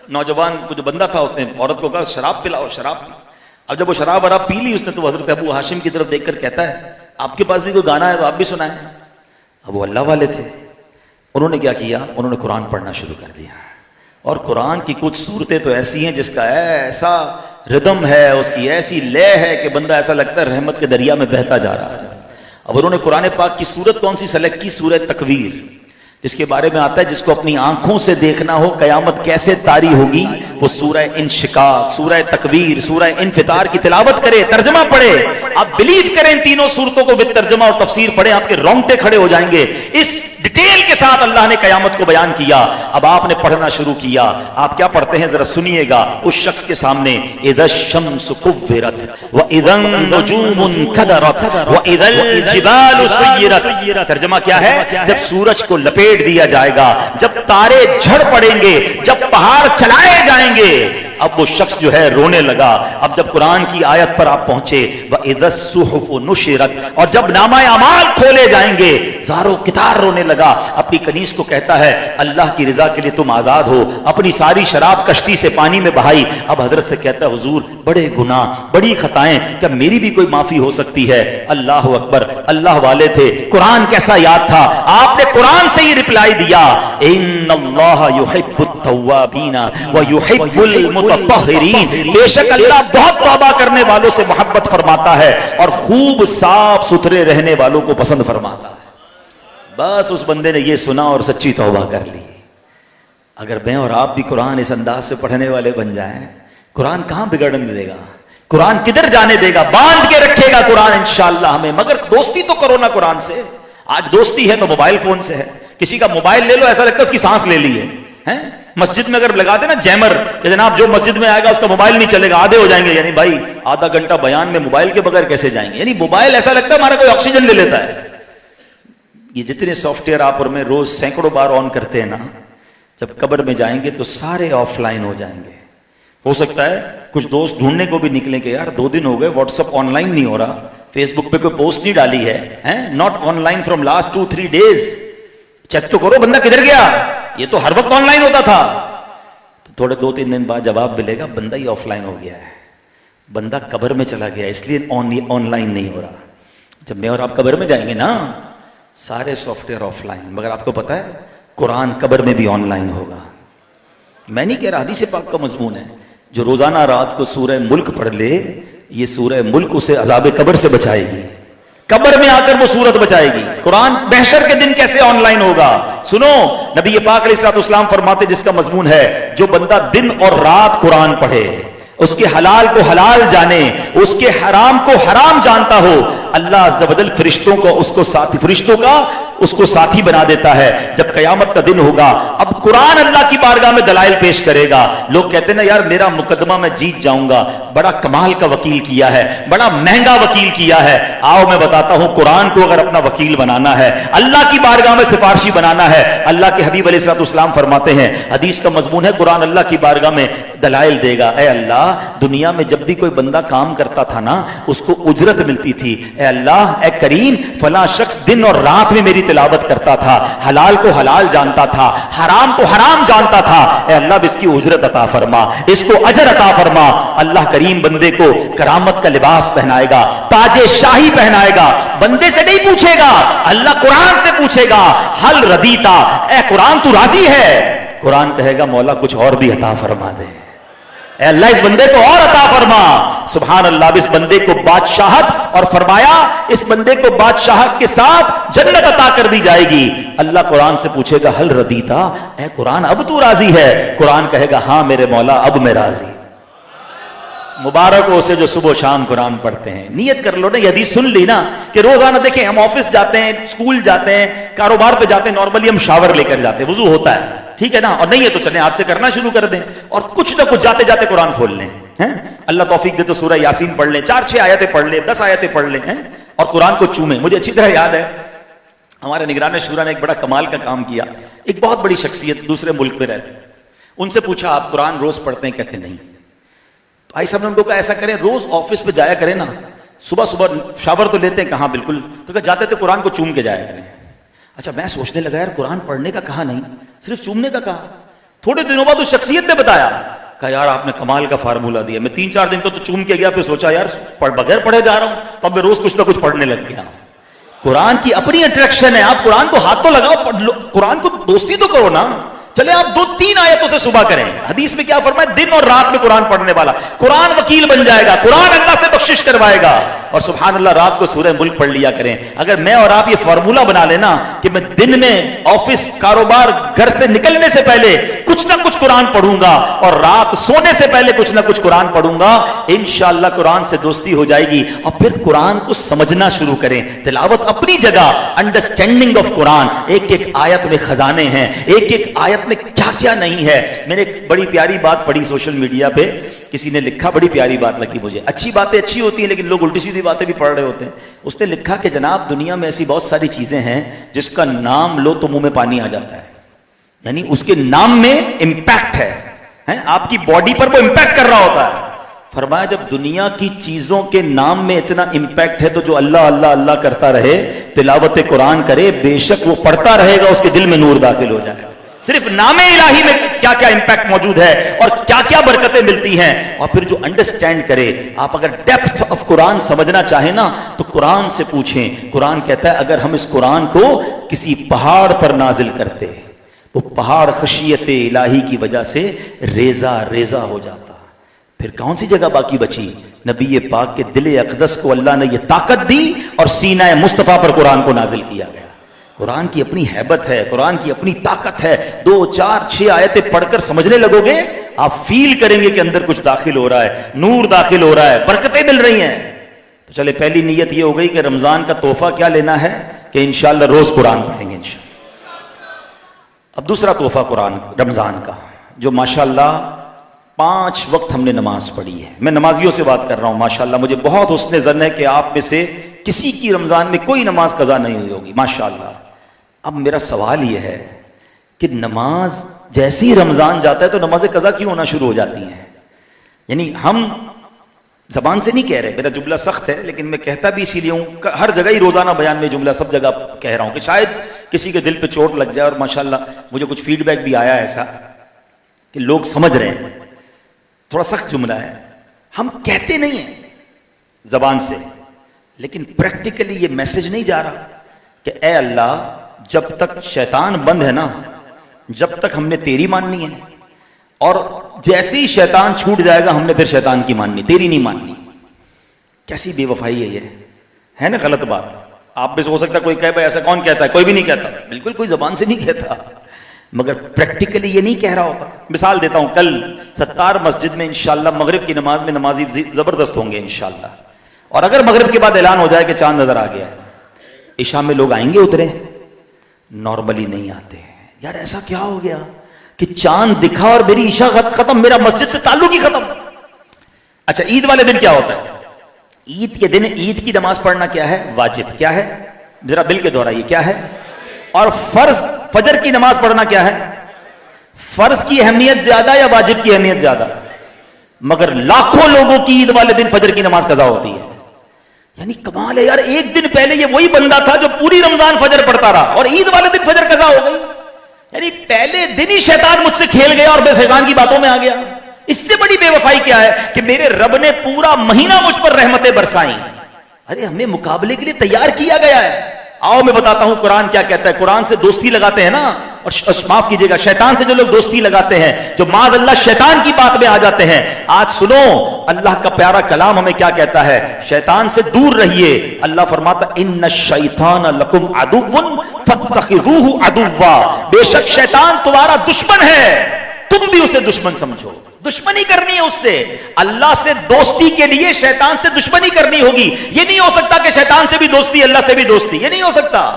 نوجوان کو جو بندہ تھا اس نے عورت کو کہا شراب پلاؤ، شراب پی. اب جب وہ شراب وراب پی لی اس نے تو حضرت ابو ہاشم کی طرف دیکھ کر کہتا ہے آپ کے پاس بھی کوئی گانا ہے تو آپ بھی سنائیں. اب وہ اللہ والے تھے، انہوں نے کیا کیا، انہوں نے قرآن پڑھنا شروع کر دیا. اور قرآن کی کچھ صورتیں تو ایسی ہیں جس کا ایسا ردم ہے، اس کی ایسی لے ہے کہ بندہ ایسا لگتا ہے رحمت کے دریا میں بہتا جا رہا ہے۔ اب انہوں نے قرآن پاک کی صورت کون سی سلیکٹ کی؟ سورہ تکویر، جس کے بارے میں آتا ہے جس کو اپنی آنکھوں سے دیکھنا ہو قیامت کیسے طاری ہوگی، وہ سورہ انشقاق، سورہ تکویر، سورہ انفطار کی تلاوت کرے، ترجمہ پڑھے۔ آپ بلیو کریں ان تینوں صورتوں کو ترجمہ اور تفسیر پڑھیں، آپ کے رونگٹے کھڑے ہو جائیں گے۔ اس ڈیٹیل کے ساتھ اللہ نے قیامت کو بیان کیا۔ اب آپ نے پڑھنا شروع کیا، آپ کیا پڑھتے ہیں ذرا سنیے گا۔ اس شخص کے سامنے اذا الشمس كورت واذا النجوم انكدرت واذا الجبال سيرت۔ ترجمہ کیا ہے؟ جب سورج کو لپیٹ دیا جائے گا، جب تارے جھڑ پڑیں گے، جب پہاڑ چلائے جائیں گے، اب وہ شخص جو ہے رونے لگا۔ اب جب قرآن کی آیت پر آپ پہنچے وَإِذَا الصُّحُفُ نُشِرَتْ، اور جب نامہ اعمال کھولے جائیں گے، زارو کتار رونے لگا۔ اپنی کنیز کو کہتا ہے اللہ کی رضا کے لیے تم آزاد ہو، اپنی ساری شراب کشتی سے پانی میں بہائی۔ اب حضرت سے کہتا ہے حضور بڑے گناہ، بڑی خطائیں، کیا میری بھی کوئی معافی ہو سکتی ہے؟ اللہ اکبر، اللہ والے تھے، قرآن کیسا یاد تھا۔ آپ نے قرآن سے ہی رپلائی دیا ان اللہ یحب التوابین ویحب المتطہرین، بے شک اللہ بہت توبہ کرنے والوں سے محبت فرماتا ہے اور خوب صاف ستھرے رہنے والوں کو پسند فرماتا ہے۔ بس اس بندے نے یہ سنا اور سچی توبہ کر لی۔ اگر میں اور آپ بھی قرآن اس انداز سے پڑھنے والے بن جائیں، قرآن کہاں بگڑنے دے گا، قرآن کدھر جانے دے گا؟ باندھ کے رکھے گا قرآن انشاءاللہ ہمیں۔ مگر دوستی تو کرو نا قرآن سے۔ آج دوستی ہے تو موبائل فون سے ہے۔ کسی کا موبائل لے لو ایسا لگتا ہے اس کی سانس لے لی ہے۔ مسجد میں اگر لگاتے نا جیمر کہ جناب جو مسجد میں آئے گا اس کا موبائل نہیں چلے گا، آدھے ہو جائیں گے، یعنی بھائی آدھا گھنٹہ بیان میں موبائل کے بغیر کیسے جائیں گے؟ یعنی موبائل ایسا لگتا ہے ہمارا کوئی آکسیجن لے لیتا ہے۔ یہ جتنے سافٹ ویئر آپ اور میں روز سینکڑوں بار آن کرتے ہیں نا، جب قبر میں جائیں گے تو سارے آف لائن ہو جائیں گے۔ ہو سکتا ہے کچھ دوست ڈھونڈنے کو بھی نکلیں کہ یار 2 دن ہو گئے واٹس ایپ آن لائن نہیں ہو رہا، فیس بک پہ کوئی پوسٹ نہیں ڈالی ہے، not on line from last 2-3 days، check تو کرو بندہ کدھر گیا، یہ تو ہر وقت آن لائن ہوتا تھا۔ تو تھوڑے 2-3 دن بعد جواب ملے گا بندہ ہی آف لائن ہو گیا ہے، بندہ قبر میں چلا گیا اس لیے آن لائن نہیں ہو رہا۔ جب میں اور آپ قبر میں جائیں گے نا سارے سافٹ ویئر آف لائن، مگر آپ کو پتا ہے قرآن قبر میں بھی آن لائن ہوگا۔ میں نہیں کہہ رہا، حدیث پاک کا مضمون ہے، جو روزانہ رات کو سورہ ملک پڑھ لے، یہ سورہ ملک اسے عذاب قبر سے بچائے گی، قبر میں آ کر وہ صورت بچائے گی۔ قرآن محشر کے دن کیسے آن لائن ہوگا؟ سنو، نبی پاک علیہ الصلوۃ والسلام فرماتے جس کا مضمون ہے جو بندہ دن اور رات قرآن پڑھے، اس کے حلال کو حلال جانے، اس کے حرام کو حرام جانتا ہو، اللہ عز و جل فرشتوں کا اس کو ساتھی بنا دیتا ہے۔ جب قیامت کا دن ہوگا اب قرآن اللہ کی بارگاہ میں دلائل پیش کرے گا۔ لوگ کہتے ہیں نا یار میرا مقدمہ میں جیت جاؤں گا، بڑا کمال کا وکیل کیا ہے، بڑا مہنگا وکیل کیا ہے۔ آؤ میں بتاتا ہوں، قرآن کو اگر اپنا وکیل بنانا ہے، اللہ کی بارگاہ میں سفارشی بنانا ہے، اللہ کے حبیب علیہ الصلوۃ والسلام فرماتے ہیں، حدیث کا مضمون ہے قرآن اللہ کی بارگاہ میں دلائل دے گا۔ اے اللہ، دنیا میں جب بھی کوئی بندہ کام کرتا تھا نا اس کو اجرت ملتی تھی۔ اے اللہ، اے کریم، فلاں شخص دن اور رات میں میری تلاوت کرتا تھا، حلال کو حلال جانتا تھا، حرام کو حرام جانتا تھا، اے اللہ اب اس کی اجرت عطا فرما، اس کو اجر عطا فرما۔ اللہ کریم بندے کو کرامت کا لباس پہنائے گا، تاج شاہی پہنائے گا، بندے سے نہیں پوچھے گا، اللہ قرآن سے پوچھے گا، حل ردیتا، اے قرآن تو راضی ہے؟ قرآن کہے گا مولا کچھ اور بھی عطا فرما دے، اے اللہ اس بندے کو اور عطا فرما۔ سبحان اللہ، اب اس بندے کو بادشاہت، اور فرمایا اس بندے کو بادشاہت کے ساتھ جنت عطا کر دی جائے گی۔ اللہ قرآن سے پوچھے گا حل ردیتا، اے قرآن اب تو راضی ہے؟ قرآن کہے گا ہاں میرے مولا اب میں راضی۔ مبارک ہو اسے جو صبح و شام قرآن پڑھتے ہیں۔ نیت کر لو نا، یہ حدیث سن لی نا کہ روزانہ دیکھیں ہم آفس جاتے ہیں، اسکول جاتے ہیں، کاروبار پہ جاتے ہیں، نارملی ہم شاور لے کر جاتے ہیں، وضو ہوتا ہے، ٹھیک ہے نا، اور نہیں ہے تو چلیں آج سے کرنا شروع کر دیں، اور کچھ نہ کچھ جاتے جاتے قرآن کھول لیں۔ اللہ توفیق دے تو سورہ یاسین پڑھ لیں، 4-6 آیتیں پڑھ لیں، 10 آیتیں پڑھ لیں، اور قرآن کو چومیں۔ مجھے اچھی طرح یاد ہے ہمارے نگران شورا نے ایک بڑا کمال کا کام کیا۔ ایک بہت بڑی شخصیت دوسرے ملک میں رہتے، ان سے پوچھا آپ قرآن روز پڑھتے ہیں؟ کہتے نہیں۔ تو آئی صاحب نے ان کو کہا ایسا کریں روز آفس پہ جایا کریں نا، صبح صبح شاور تو لیتے ہیں کہاں، بالکل، تو کہا جاتے تھے قرآن کو چوم کے جایا کریں۔ اچھا میں سوچنے لگا یار قرآن پڑھنے کا کہا نہیں، صرف چومنے کا کہا۔ تھوڑے دنوں بعد اس شخصیت نے بتایا، کہا یار آپ نے کمال کا فارمولہ دیا، میں 3-4 دن تو چوم کے گیا، پھر سوچا یار بغیر پڑھے جا رہا ہوں، تو اب میں روز کچھ نہ کچھ پڑھنے لگ گیا۔ قرآن کی اپنی اٹریکشن ہے، آپ قرآن کو ہاتھ تو لگاؤ، قرآن کو دوستی تو کرو نا، چلے آپ 2-3 آیتوں سے صبح کریں. حدیث میں کیا فرمایا؟ دن اور رات میں قرآن پڑھنے والا قرآن وکیل بن جائے گا, قرآن اللہ سے بخشش کروائے گا. اور سبحان اللہ رات کو سورہ ملک پڑھ لیا کریں. اگر میں اور آپ یہ فارمولا بنا لینا کہ میں دن میں آفس, کاروبار, گھر سے نکلنے سے پہلے کچھ نہ کچھ قرآن پڑھوں گا اور رات سونے سے پہلے کچھ نہ کچھ قرآن پڑھوں گا, انشاءاللہ قرآن سے دوستی ہو جائے گی. اور پھر قرآن کو سمجھنا شروع کریں. تلاوت اپنی جگہ, انڈرسٹینڈنگ آف قرآن, ایک ایک آیت میں خزانے ہیں, ایک ایک آیت میں کیا کیا نہیں ہے. میں نے ایک بڑی پیاری بات پڑھی سوشل میڈیا پہ, کسی نے لکھا, بڑی پیاری بات لگی مجھے. اچھی باتیں اچھی ہوتی ہیں لیکن لوگ الٹی سیدھی باتیں بھی پڑھ رہے ہوتے ہیں. اس نے لکھا کہ جناب دنیا میں ایسی بہت ساری چیزیں ہیں جس کا نام لو تو منہ میں پانی آ جاتا ہے, یعنی اس کے نام میں امپیکٹ ہے, آپ کی باڈی پر وہ امپیکٹ کر رہا ہوتا ہے. فرمایا جب دنیا کی چیزوں کے نام میں اتنا امپیکٹ ہے تو جو اللہ اللہ اللہ کرتا رہے, تلاوت قرآن کرے, بے شک وہ پڑھتا رہے گا, اس کے دل میں نور داخل ہو جائے گا. صرف نام الہی میں کیا کیا امپیکٹ موجود ہے اور کیا کیا برکتیں ملتی ہیں. اور پھر جو انڈرسٹینڈ کرے, آپ اگر ڈیپتھ آف قرآن سمجھنا چاہیں نا تو قرآن سے پوچھیں. قرآن کہتا ہے اگر ہم اس قرآن کو کسی پہاڑ پر نازل کرتے تو پہاڑ خشیت الہی کی وجہ سے ریزہ ریزہ ہو جاتا. پھر کون سی جگہ باقی بچی؟ نبی پاک کے دل اقدس کو اللہ نے یہ طاقت دی اور سینہ مصطفیٰ پر قرآن کو نازل کیا گیا. قرآن کی اپنی ہیبت ہے, قرآن کی اپنی طاقت ہے. 2, 4, 6 آیتیں پڑھ کر سمجھنے لگو گے, آپ فیل کریں گے کہ اندر کچھ داخل ہو رہا ہے, نور داخل ہو رہا ہے, برکتیں مل رہی ہیں. تو چلے پہلی نیت یہ ہو گئی کہ رمضان کا تحفہ کیا لینا ہے کہ انشاءاللہ روز قرآن پڑھیں گے انشاءاللہ. اب دوسرا تحفہ قرآن رمضان کا, جو ماشاءاللہ 5 وقت ہم نے نماز پڑھی ہے. میں نمازیوں سے بات کر رہا ہوں, ماشاءاللہ مجھے بہت حسن ظن ہے کہ آپ میں سے کسی کی رمضان میں کوئی نماز قضا نہیں ہوئی ہوگی ماشاءاللہ. اب میرا سوال یہ ہے کہ نماز جیسے ہی رمضان جاتا ہے تو نماز قضا کیوں ہونا شروع ہو جاتی ہیں؟ یعنی ہم زبان سے نہیں کہہ رہے, میرا جملہ سخت ہے لیکن میں کہتا بھی اسی لیے ہوں, ہر جگہ ہی روزانہ بیان میں جملہ سب جگہ کہہ رہا ہوں کہ شاید کسی کے دل پہ چوٹ لگ جائے. اور ماشاءاللہ مجھے کچھ فیڈ بیک بھی آیا ایسا کہ لوگ سمجھ رہے ہیں, تھوڑا سخت جملہ ہے. ہم کہتے نہیں ہیں زبان سے لیکن پریکٹیکلی یہ میسج نہیں جا رہا کہ اے اللہ جب تک شیطان بند ہے نا, جب تک ہم نے تیری ماننی ہے, اور جیسے ہی شیطان چھوٹ جائے گا ہم نے پھر شیطان کی ماننی, تیری نہیں ماننی. کیسی بے وفائی ہے یہ, ہے نا غلط بات. آپ میں سے ہو سکتا ہے کوئی کہے بھائی ایسا کون کہتا ہے, کوئی بھی نہیں کہتا, بالکل کوئی زبان سے نہیں کہتا, مگر پریکٹیکلی یہ نہیں کہہ رہا ہوتا. مثال دیتا ہوں, کل ستار مسجد میں انشاءاللہ مغرب کی نماز میں نمازی زبردست ہوں گے انشاءاللہ, اور اگر مغرب کے بعد اعلان ہو جائے کہ چاند نظر آ گیا ہے, عشاء میں لوگ آئیں گے اترے؟ نارملی نہیں آتے. یار ایسا کیا ہو گیا کہ چاند دکھا اور میری عشاء ختم, میرا مسجد سے تعلق ہی ختم. اچھا عید والے دن کیا ہوتا ہے؟ عید کے دن عید کی نماز پڑھنا کیا ہے؟ واجب. کیا ہے؟ ذرا بل کے دہرائیے کیا ہے؟ اور فرض فجر کی نماز پڑھنا کیا ہے؟ فرض کی اہمیت زیادہ یا واجب کی اہمیت زیادہ؟ مگر لاکھوں لوگوں کی عید والے دن فجر کی نماز قضا ہوتی ہے. یعنی کمال ہے یار, ایک دن پہلے یہ وہی بندہ تھا جو پوری رمضان فجر پڑھتا رہا اور عید والے دن فجر قضا ہو گئی. یعنی پہلے دن ہی شیطان مجھ سے کھیل گیا اور میں شیطان کی باتوں میں آ گیا. اس سے بڑی بے وفائی کیا ہے کہ میرے رب نے پورا مہینہ مجھ پر رحمتیں برسائیں. ارے ہمیں مقابلے کے لیے تیار کیا گیا ہے. آؤ میں بتاتا ہوں قرآن کیا کہتا ہے. قرآن سے دوستی لگاتے ہیں نا, اور معاف کیجیے گا شیطان سے جو لوگ دوستی لگاتے ہیں, جو معاذ اللہ شیطان کی بات میں آ جاتے ہیں, آج سنو اللہ کا پیارا کلام ہمیں کیا کہتا ہے. شیطان سے دور رہیے. اللہ فرماتا ان الشیطان لکم عدو فاتخذوہ عدوا, بے شک شیطان تمہارا دشمن ہے, تم بھی اسے دشمن سمجھو. دشمنی کرنی ہے اس سے. اللہ سے دوستی کے لیے شیطان سے دشمنی کرنی ہوگی. یہ نہیں ہو سکتا کہ شیطان سے بھی دوستی اللہ سے بھی دوستی, یہ نہیں ہو سکتا.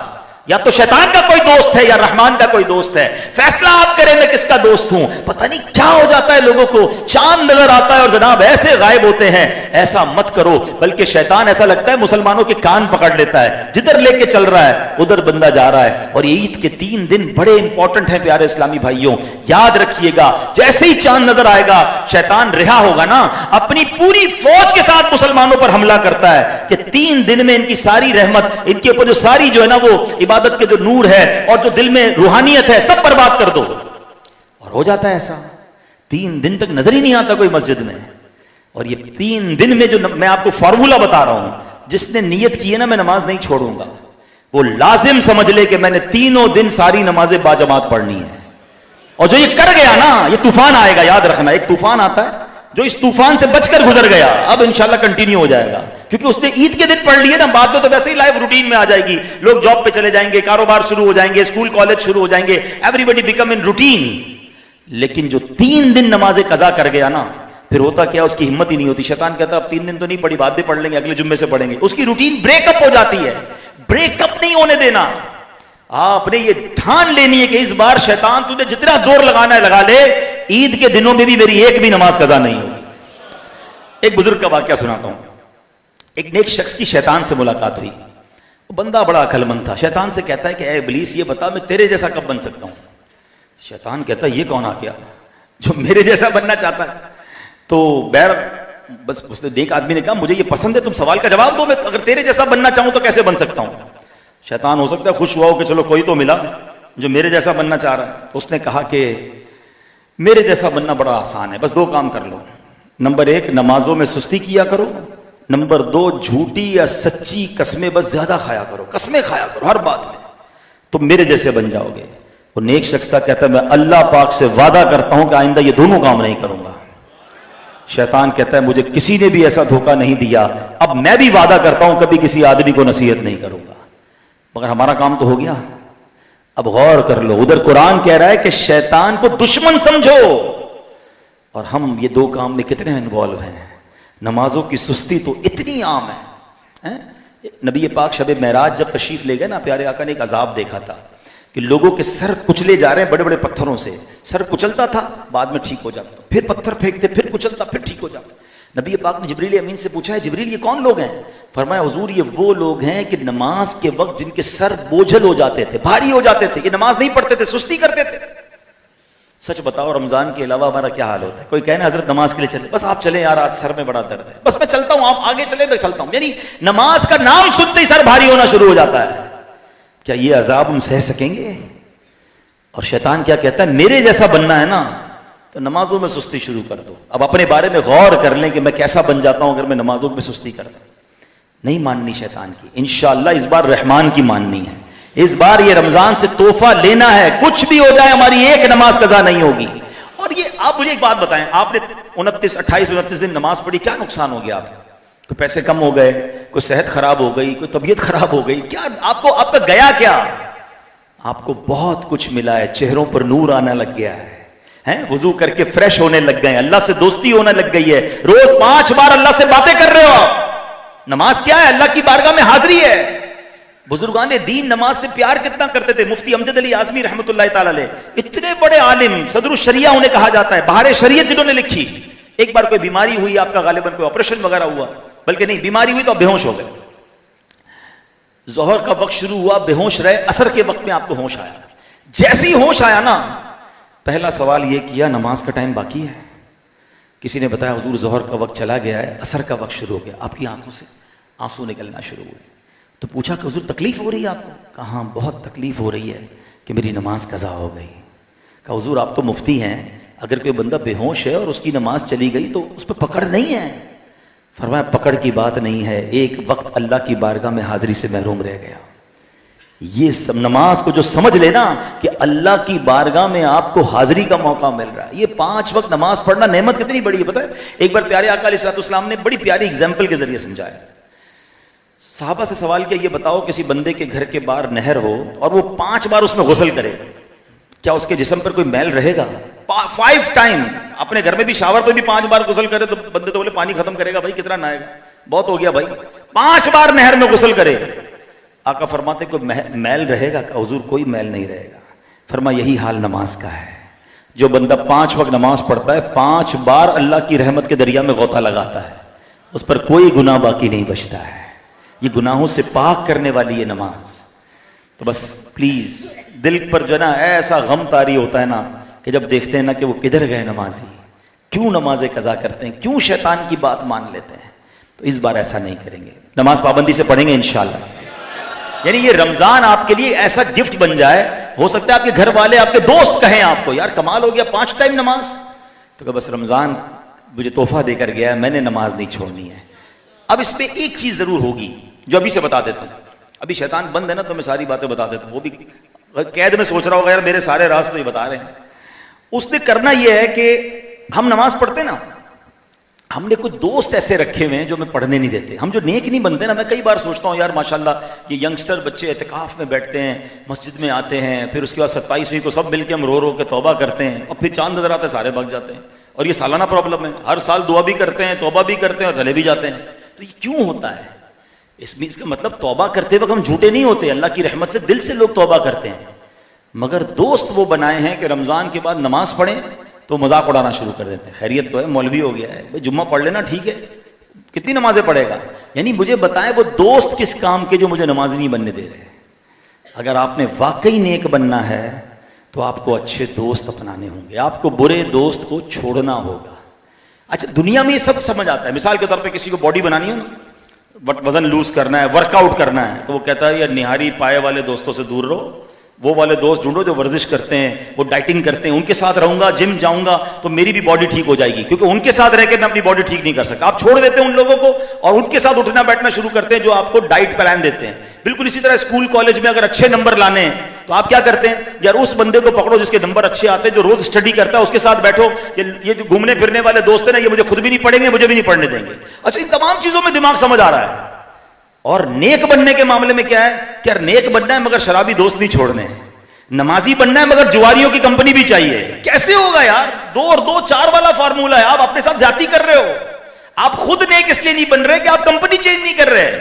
یا تو شیطان کا کوئی دوست ہے یا رحمان کا کوئی دوست ہے. فیصلہ آپ کریں میں کس کا دوست ہوں. پتہ نہیں کیا ہو جاتا ہے لوگوں کو, چاند نظر آتا ہے اور جناب ایسے غائب ہوتے ہیں. ایسا مت کرو, بلکہ شیطان ایسا لگتا ہے مسلمانوں کے کان پکڑ لیتا ہے, جدھر لے کے چل رہا ہے ادھر بندہ جا رہا ہے. اور یہ عید کے 3 دن بڑے امپورٹنٹ ہیں پیارے اسلامی بھائیوں, یاد رکھیے گا. جیسے ہی چاند نظر آئے گا شیطان رہا ہوگا نا, اپنی پوری فوج کے ساتھ مسلمانوں پر حملہ کرتا ہے کہ 3 دن میں ان کی ساری رحمت, ان کے اوپر جو ساری جو ہے نا وہ عبادت کے جو نور ہے اور جو دل میں روحانیت ہے سب برباد کر دو. اور ہو جاتا ہے ایسا. 3 دن تک نظر ہی نہیں آتا کوئی مسجد میں. اور یہ 3 دن میں جو میں آپ کو فارمولا بتا رہا ہوں, جس نے نیت کی ہے نا میں نماز نہیں چھوڑوں گا, وہ لازم سمجھ لے کہ میں نے 3 دن ساری نمازیں باجماعت پڑھنی ہے. اور جو یہ کر گیا نا, یہ طوفان آئے گا, یاد رکھنا, ایک طوفان آتا ہے, جو اس طوفان سے بچ کر گزر گیا اب انشاءاللہ کنٹینیو ہو جائے گا, کیونکہ اس نے عید کے دن پڑھ لیے نا, بعد میں تو ویسے ہی لائف روٹین میں آ جائے گی, لوگ جاب پہ چلے جائیں گے, کاروبار شروع ہو جائیں گے, اسکول کالج شروع ہو جائیں گے, ایوری بڈی بیکم ان روٹین. لیکن جو 3 دن نماز قضا کر گیا نا, پھر ہوتا کیا, اس کی ہمت ہی نہیں ہوتی. شیطان کہتا اب 3 دن تو نہیں پڑھی, بعد میں پڑھ لیں گے, اگلے جمعے سے پڑھیں گے. اس کی روٹین بریک اپ ہو جاتی ہے. بریک اپ نہیں ہونے دینا. آپ نے یہ ٹھان لینی ہے کہ اس بار شیطان تجھے جتنا زور لگانا ہے لگا لے, عید کے دنوں میں بھی میری ایک بھی نماز قضا نہیں ہوگی. ایک بزرگ کا واقعہ سناتا ہوں. ایک نیک شخص کی شیطان سے ملاقات ہوئی. بندہ بڑا عقل مند تھا. شیطان سے کہتا ہے کہ اے ابلیس یہ بتا میں تیرے جیسا کب بن سکتا ہوں. شیطان کہتا ہے یہ کون آ گیا جو میرے جیسا بننا چاہتا ہے. تو بہر بس اس نے ایک آدمی نے کہا مجھے یہ پسند ہے, تم سوال کا جواب دو, میں اگر تیرے جیسا بننا چاہوں تو کیسے بن سکتا ہوں. شیطان ہو سکتا ہے خوش ہوا ہو کہ چلو کوئی تو ملا جو میرے جیسا بننا چاہ رہا ہے. تو اس نے کہا کہ میرے جیسا بننا بڑا آسان ہے, بس 2 کام کر لو. نمبر 1 نمازوں میں سستی کیا کرو. نمبر 2 جھوٹی یا سچی قسمیں بس زیادہ کھایا کرو, قسمیں کھایا کرو ہر بات میں, تم میرے جیسے بن جاؤ گے. وہ نیک شخص تھا, کہتا ہے میں اللہ پاک سے وعدہ کرتا ہوں کہ آئندہ یہ دونوں کام نہیں کروں گا. شیطان کہتا ہے مجھے کسی نے بھی ایسا دھوکہ نہیں دیا, اب میں بھی وعدہ کرتا ہوں کبھی کسی آدمی کو نصیحت نہیں کروں گا. مگر ہمارا کام تو ہو گیا. اب غور کر لو, ادھر قرآن کہہ رہا ہے کہ شیطان کو دشمن سمجھو, اور ہم یہ 2 کام میں کتنے انوالو ہیں. نمازوں کی سستی تو اتنی عام ہے. نبی پاک شب معراج جب تشریف لے گئے نا, پیارے آقا نے ایک عذاب دیکھا تھا کہ لوگوں کے سر کچلے جا رہے ہیں بڑے بڑے پتھروں سے. سر کچلتا تھا, بعد میں ٹھیک ہو جاتا, پھر پتھر پھینکتے, پھر کچلتا, پھر ٹھیک ہو جاتا. نبی پاک نے جبریل امین سے پوچھا ہے جبریل یہ کون لوگ ہیں؟ فرمایا حضور یہ وہ لوگ ہیں کہ نماز کے وقت جن کے سر بوجھل ہو جاتے تھے, بھاری ہو جاتے تھے, یہ نماز نہیں پڑھتے تھے, سستی کرتے تھے. سچ بتاؤ رمضان کے علاوہ ہمارا کیا حال ہوتا ہے؟ کوئی کہنا حضرت نماز کے لیے چلے, بس آپ چلیں یار آج سر میں بڑا درد ہے, بس میں چلتا ہوں, آپ آگے چلیں میں چلتا ہوں. یعنی نماز کا نام سنتے ہی سر بھاری ہونا شروع ہو جاتا ہے. کیا یہ عذاب ہم سہ سکیں گے؟ اور شیطان کیا کہتا ہے میرے جیسا بننا ہے نا تو نمازوں میں سستی شروع کر دو. اب اپنے بارے میں غور کر لیں کہ میں کیسا بن جاتا ہوں اگر میں نمازوں میں سستی کرتا ہوں. نہیں ماننی شیطان کی, انشاءاللہ اس بار رحمان کی ماننی ہے. اس بار یہ رمضان سے تحفہ لینا ہے, کچھ بھی ہو جائے ہماری ایک نماز قضا نہیں ہوگی. اور یہ آپ مجھے ایک بات بتائیں, آپ نے 28-29 دن نماز پڑھی, کیا نقصان ہو گیا آپ کو؟ کوئی پیسے کم ہو گئے, کوئی صحت خراب ہو گئی, کوئی طبیعت خراب ہو گئی, کیا آپ کو, آپ کا گیا کیا؟ آپ کو بہت کچھ ملا ہے. چہروں پر نور آنا لگ گیا ہے, وضو کر کے فریش ہونے لگ گئے, اللہ سے دوستی ہونے لگ گئی ہے, روز 5 بار اللہ سے باتیں کر رہے ہو آپ. نماز کیا ہے؟ اللہ کی بارگاہ میں حاضری ہے. بزرگان دین نماز سے پیار کتنا کرتے تھے. مفتی امجد علی اعظمی رحمۃ اللہ تعالی علیہ, اتنے بڑے عالم, صدر الشریعہ انہیں کہا جاتا ہے, بہار شریعت جنہوں نے لکھی. ایک بار کوئی بیماری ہوئی آپ کا, غالباً کوئی آپریشن وغیرہ ہوا, بلکہ نہیں بیماری ہوئی تو آپ بے ہوش ہو گئے. ظہر کا وقت شروع ہوا, بے ہوش رہے, عصر کے وقت میں آپ کو ہوش آیا. جیسی ہوش آیا نا, پہلا سوال یہ کیا نماز کا ٹائم باقی ہے؟ کسی نے بتایا حضور ظہر کا وقت چلا گیا ہے, عصر کا وقت شروع ہو گیا. آپ کی آنکھوں سے آنسو نکلنا شروع ہوئے. تو پوچھا کہ حضور تکلیف ہو رہی ہے آپ کو؟ کہا بہت تکلیف ہو رہی ہے کہ میری نماز قضا ہو گئی. کہا حضور آپ تو مفتی ہیں, اگر کوئی بندہ بے ہوش ہے اور اس کی نماز چلی گئی تو اس پہ پکڑ نہیں ہے. فرمایا پکڑ کی بات نہیں ہے, ایک وقت اللہ کی بارگاہ میں حاضری سے محروم رہ گیا. یہ سب نماز کو جو سمجھ لینا کہ اللہ کی بارگاہ میں آپ کو حاضری کا موقع مل رہا ہے. یہ 5 وقت نماز پڑھنا نعمت کتنی بڑی ہے پتہ ہے. ایک بار پیارے آقا علیہ الصلوۃ والسلام نے بڑی پیاری اگزامپل کے ذریعے سمجھایا. صحابہ سے سوال کیا, یہ بتاؤ کسی بندے کے گھر کے باہر نہر ہو اور وہ 5 بار اس میں غسل کرے, کیا اس کے جسم پر کوئی میل رہے گا؟ 5 ٹائم. اپنے گھر میں بھی شاور پہ بھی 5 بار غسل کرے تو بندے تو بولے پانی ختم کرے گا, بھائی کتنا نہائے گا, بہت ہو گیا بھائی. 5 بار نہر میں غسل کرے, آقا فرماتے کوئی میل رہے گا؟ کہ حضور کوئی میل نہیں رہے گا. فرما یہی حال نماز کا ہے. جو بندہ 5 وقت نماز پڑھتا ہے 5 بار اللہ کی رحمت کے دریا میں غوطہ لگاتا ہے, اس پر کوئی گناہ باقی نہیں بچتا ہے. یہ گناہوں سے پاک کرنے والی ہے نماز. تو بس پلیز دل پر جو ہے نا ایسا غم طاری ہوتا ہے نا کہ جب دیکھتے ہیں نا کہ وہ کدھر گئے نمازی, کیوں نمازیں قضا کرتے ہیں, کیوں شیطان کی بات مان لیتے ہیں. تو اس بار ایسا نہیں کریں گے, نماز پابندی سے پڑھیں گے انشاءاللہ. یعنی یہ رمضان آپ کے لیے ایسا گفٹ بن جائے, ہو سکتا ہے آپ کے گھر والے آپ کے دوست کہیں آپ کو یار کمال ہو گیا 5 ٹائم نماز, تو کہ بس رمضان مجھے تحفہ دے کر گیا ہے, میں نے نماز نہیں چھوڑنی ہے. اب اس پہ ایک چیز ضرور ہوگی جو ابھی سے بتا دیتا ہوں. ابھی شیطان بند ہے نا تو میں ساری باتیں بتا دیتا ہوں. وہ بھی قید میں سوچ رہا ہوگا یار میرے سارے راز تو یہ بتا رہے ہیں. اس نے کرنا یہ ہے کہ ہم نماز پڑھتے نا، ہم نے کچھ دوست ایسے رکھے ہوئے ہیں جو ہمیں پڑھنے نہیں دیتے. ہم جو نیک نہیں بنتے نا، میں کئی بار سوچتا ہوں یار ماشاءاللہ یہ ینگسٹر بچے اعتکاف میں بیٹھتے ہیں، مسجد میں آتے ہیں، پھر اس کے بعد 27ویں کو سب مل کے ہم رو رو کے توبہ کرتے ہیں، اور پھر چاند نظر آتا ہے سارے بھاگ جاتے ہیں. اور یہ سالانہ پرابلم ہے، ہر سال دعا بھی کرتے ہیں، توبہ بھی کرتے ہیں اور چلے بھی جاتے ہیں. تو یہ کیوں ہوتا ہے؟ اس کا مطلب توبہ کرتے وقت ہم جھوٹے نہیں ہوتے، اللہ کی رحمت سے دل سے لوگ توبہ کرتے ہیں. مگر دوست وہ بنائے ہیں کہ رمضان کے بعد نماز پڑھیں تو مذاق اڑانا شروع کر دیتے ہیں. خیریت تو ہے، مولوی ہو گیا ہے بھائی، جمعہ پڑھ لینا ٹھیک ہے، کتنی نمازیں پڑھے گا؟ یعنی مجھے بتائیں وہ دوست کس کام کے جو مجھے نماز نہیں بننے دے رہے. اگر آپ نے واقعی نیک بننا ہے تو آپ کو اچھے دوست اپنانے ہوں گے، آپ کو برے دوست کو چھوڑنا ہوگا. اچھا دنیا میں یہ سب سمجھ آتا ہے. مثال کے طور پہ کسی کو باڈی بنانی ہو نا، وزن لوز کرنا ہے، ورک آؤٹ کرنا ہے، تو وہ کہتا ہے یار نہاری پائے والے دوستوں سے دور رہو، وہ والے دوست ڈھونڈو جو ورزش کرتے ہیں، وہ ڈائٹنگ کرتے ہیں، ان کے ساتھ رہوں گا، جم جاؤں گا تو میری بھی باڈی ٹھیک ہو جائے گی، کیونکہ ان کے ساتھ رہ کے میں اپنی باڈی ٹھیک نہیں کر سکتا. آپ چھوڑ دیتے ہیں ان لوگوں کو اور ان کے ساتھ اٹھنا بیٹھنا شروع کرتے ہیں جو آپ کو ڈائٹ پلان دیتے ہیں. بالکل اسی طرح اسکول کالج میں اگر اچھے نمبر لانے ہیں تو آپ کیا کرتے ہیں؟ یار اس بندے کو پکڑو جس کے نمبر اچھے آتے ہیں، جو روز اسٹڈی کرتا ہے، اس کے ساتھ بیٹھو. یہ جو گھومنے پھرنے والے دوست ہیں نا، یہ مجھے خود بھی نہیں پڑھیں گے، مجھے بھی نہیں پڑھنے دیں گے. اچھا ان تمام چیزوں میں دماغ سمجھ آ رہا ہے. اور نیک بننے کے معاملے میں کیا ہے کہ یار نیک بننا ہے مگر شرابی دوست نہیں چھوڑنے ہیں، نمازی بننا ہے مگر جواریوں کی کمپنی بھی چاہیے. کیسے ہوگا یار؟ 2 اور 2 4 والا فارمولا ہے. آپ اپنے ساتھ زیادتی کر رہے ہو. آپ خود نیک اس لیے نہیں بن رہے کہ آپ کمپنی چینج نہیں کر رہے.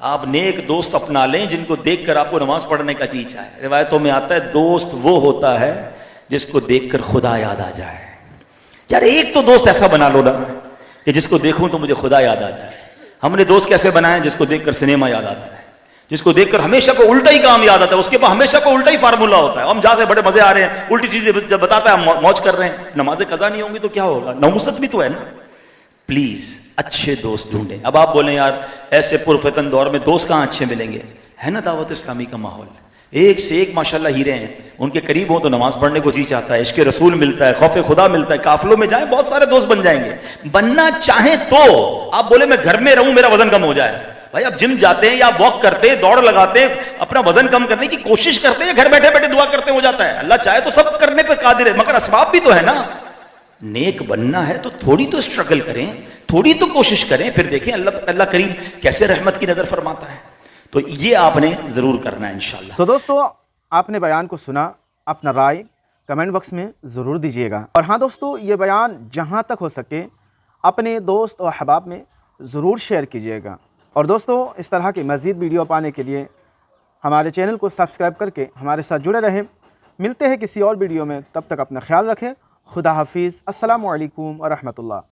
آپ نیک دوست اپنا لیں جن کو دیکھ کر آپ کو نماز پڑھنے کا جی چاہے. روایتوں میں آتا ہے دوست وہ ہوتا ہے جس کو دیکھ کر خدا یاد آ جائے. یار ایک تو دوست ایسا بنا لو نا کہ جس کو دیکھوں تو مجھے خدا یاد آ جائے. ہم نے دوست کیسے بنائے؟ جس کو دیکھ کر سنیما یاد آتا ہے، جس کو دیکھ کر ہمیشہ کو الٹا ہی کام یاد آتا ہے، اس کے پاس ہمیشہ کو الٹا ہی فارمولا ہوتا ہے. ہم جاتے ہیں بڑے مزے آ رہے ہیں، الٹی چیزیں جب بتاتا ہے ہم موج کر رہے ہیں. نمازیں قضا نہیں ہوں گی تو کیا ہوگا؟ نومست بھی تو ہے نا. پلیز اچھے دوست ڈھونڈیں. اب آپ بولیں یار ایسے پرفتن دور میں دوست کہاں اچھے ملیں گے؟ ہے نا دعوت اسلامی کا ماحول، ایک سے ایک ماشاءاللہ ہیرے ہیں. ان کے قریب ہوں تو نماز پڑھنے کو جی چاہتا ہے، عشق رسول ملتا ہے، خوف خدا ملتا ہے. قافلوں میں جائیں بہت سارے دوست بن جائیں گے. بننا چاہیں تو آپ بولے میں گھر میں رہوں میرا وزن کم ہو جائے. بھائی آپ جم جاتے ہیں یا واک کرتے ہیں، دوڑ لگاتے ہیں، اپنا وزن کم کرنے کی کوشش کرتے ہیں، گھر بیٹھے بیٹھے دعا کرتے ہو جاتا ہے. اللہ چاہے تو سب کرنے پہ قادر ہے، مگر اسباب بھی تو ہے نا. نیک بننا ہے تو تھوڑی تو اسٹرگل کریں، تھوڑی تو کوشش کریں، پھر دیکھیں اللہ کریم کیسے رحمت کی نظر فرماتا ہے. تو یہ آپ نے ضرور کرنا ہے انشاءاللہ. سو دوستو آپ نے بیان کو سنا، اپنا رائے کمنٹ باکس میں ضرور دیجیے گا. اور ہاں دوستو یہ بیان جہاں تک ہو سکے اپنے دوست و احباب میں ضرور شیئر کیجیے گا. اور دوستو اس طرح کی مزید ویڈیو پانے کے لیے ہمارے چینل کو سبسکرائب کر کے ہمارے ساتھ جڑے رہیں. ملتے ہیں کسی اور ویڈیو میں، تب تک اپنا خیال رکھیں. خدا حافظ. السلام علیکم ورحمۃ اللہ.